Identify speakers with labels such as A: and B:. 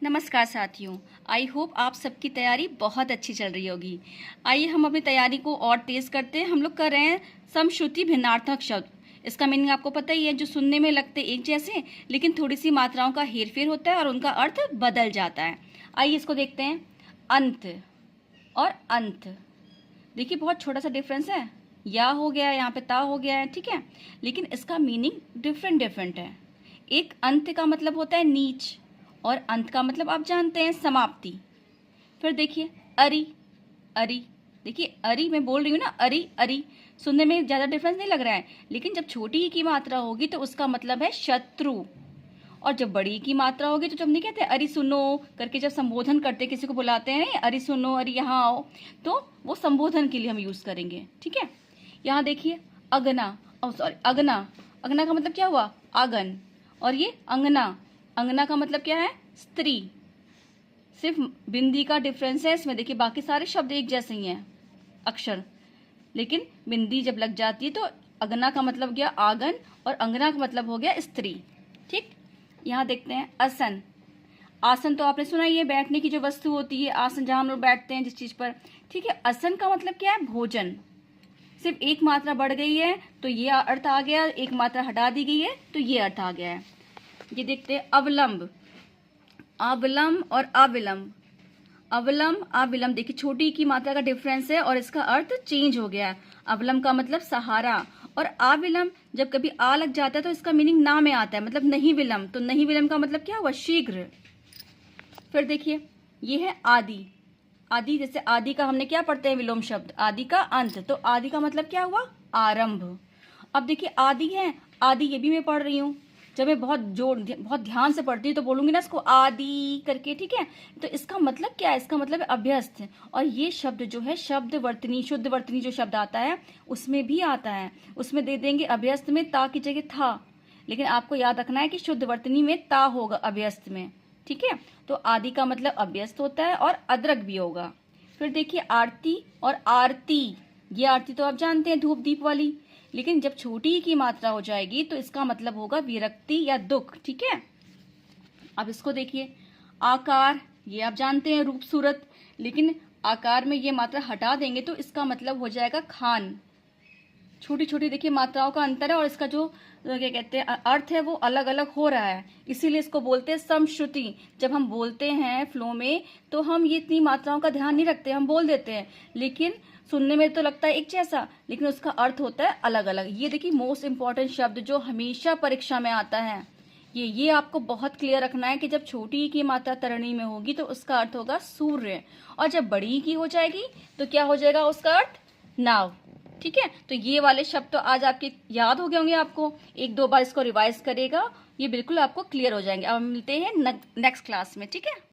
A: नमस्कार साथियों। I hope आप सबकी तैयारी बहुत अच्छी चल रही होगी। आइए हम अपनी तैयारी को और तेज करते हैं। हम लोग कर रहे हैं समश्रुति भिन्नार्थक शब्द। इसका मीनिंग आपको पता ही है, जो सुनने में लगते एक जैसे लेकिन थोड़ी सी मात्राओं का हेरफेर होता है और उनका अर्थ बदल जाता है। आइए इसको देखते हैं। अंत और अंत, देखिए बहुत छोटा सा डिफरेंस है। या हो गया है, यहाँ पे ता हो गया है, ठीक है, लेकिन इसका मीनिंग डिफरेंट है। एक अंत का मतलब होता है नीच और अंत का मतलब आप जानते हैं समाप्ति। फिर देखिए अरि, अरि, देखिए अरि मैं बोल रही हूँ ना, अरि अरि, सुनने में ज़्यादा डिफरेंस नहीं लग रहा है, लेकिन जब छोटी की मात्रा होगी तो उसका मतलब है शत्रु, और जब बड़ी की मात्रा होगी तो जब नहीं कहते अरि सुनो करके, जब संबोधन करते किसी को बुलाते हैं अरि सुनो अरि यहाँ आओ, तो वो संबोधन के लिए हम यूज़ करेंगे, ठीक है। यहाँ देखिए अगना, सॉरी अगना, अगना का मतलब क्या हुआ आंगन, और ये अंगना, अंगना का मतलब क्या है स्त्री। सिर्फ बिंदी का डिफरेंस है इसमें, देखिए बाकी सारे शब्द एक जैसे ही हैं अक्षर, लेकिन बिंदी जब लग जाती है तो अगना का मतलब गया आंगन और अंगना का मतलब हो गया स्त्री, ठीक। यहाँ देखते हैं आसन। आसन तो आपने सुना ही है, बैठने की जो वस्तु होती है, आसन जहाँ हम लोग बैठते हैं जिस चीज पर, ठीक है। आसन का मतलब क्या है भोजन। सिर्फ एक मात्रा बढ़ गई है तो ये अर्थ आ गया, एक मात्रा हटा दी गई है तो ये अर्थ आ गया है। ये देखते हैं अवलंब, अवलंब और अविलंब, अवलंब अविलंब, देखिए छोटी की मात्रा का डिफरेंस है और इसका अर्थ चेंज हो गया है। अवलंब का मतलब सहारा, और अविलंब जब कभी आ लग जाता है तो इसका मीनिंग ना में आता है, मतलब नहीं विलंब, तो नहीं विलंब का मतलब क्या हुआ शीघ्र। फिर देखिए ये है आदि, आदि जैसे आदि का हमने क्या पढ़ते हैं विलोम शब्द, आदि का अंत, तो आदि का मतलब क्या हुआ आरंभ। अब देखिए आदि है, आदि ये भी मैं पढ़ रही हूँ, जब मैं बहुत ध्यान से पढ़ती हूँ तो बोलूंगी ना इसको आदि करके, ठीक है। तो इसका मतलब क्या है, इसका मतलब है अभ्यस्त, और ये शब्द जो है शब्द वर्तनी शुद्ध वर्तनी जो शब्द आता है उसमें भी आता है, उसमें दे देंगे अभ्यस्त में ता की जगह था, लेकिन आपको याद रखना है कि शुद्ध वर्तनी में ता होगा अभ्यस्त में, ठीक है। तो आदि का मतलब अभ्यस्त होता है और अदरक भी होगा। फिर देखिए आरती और आरती, ये आरती तो आप जानते हैं धूप दीप वाली, लेकिन जब छोटी की मात्रा हो जाएगी तो इसका मतलब होगा विरक्ति या दुख, ठीक है। अब इसको देखिए आकार, ये आप जानते हैं रूप सूरत, लेकिन आकार में ये मात्रा हटा देंगे तो इसका मतलब हो जाएगा खान। छोटी छोटी देखिए मात्राओं का अंतर है और इसका जो क्या कहते हैं अर्थ है वो अलग अलग हो रहा है, इसीलिए इसको बोलते हैं समश्रुति। जब हम बोलते हैं फ्लो में तो हम ये इतनी मात्राओं का ध्यान नहीं रखते, हम बोल देते हैं, लेकिन सुनने में तो लगता है एक जैसा, लेकिन उसका अर्थ होता है अलग अलग। ये देखिए मोस्ट इंपॉर्टेंट शब्द जो हमेशा परीक्षा में आता है, ये आपको बहुत क्लियर रखना है कि जब छोटी की मात्रा तरणी में होगी तो उसका अर्थ होगा सूर्य, और जब बड़ी की हो जाएगी तो क्या हो जाएगा उसका अर्थ नाव, ठीक है। तो ये वाले शब्द तो आज आपके याद हो गए होंगे, आपको एक दो बार इसको रिवाइज करेगा, ये बिल्कुल आपको क्लियर हो जाएंगे। अब मिलते हैं नेक्स्ट क्लास में, ठीक है।